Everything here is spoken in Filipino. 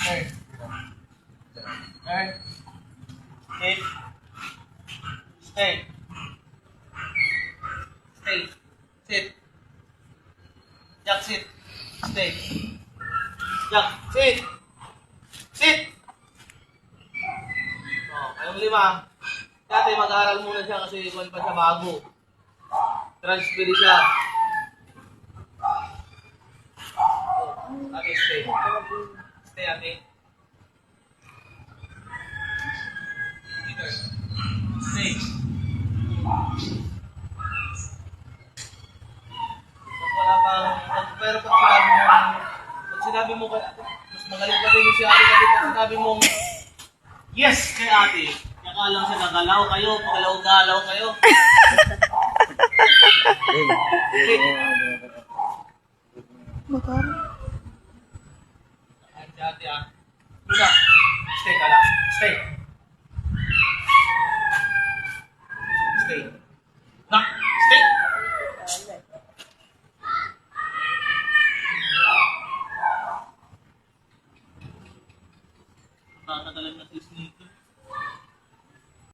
Turn. Turn. Sit. Stay. Stay. Sit. Jack, sit. Stay. Jack, sit. Sit. Oh, kayong lima. Dati mag-aaral muna siya kasi ikuan pa siya bago. Transfer siya. Ate, stay. Stay, ate. Stay. Wala pang, pero pag sinabi mo, mas magaling pa rin si ate kasi pag sinabi mong yes kay ate, kaya lang siya nagalaw kayo, pagalaw-galaw kayo. Ay, si ate ah. Luna, stay ka lang. Stay. Stay. Na, stay. Nakakatalan na si Snake.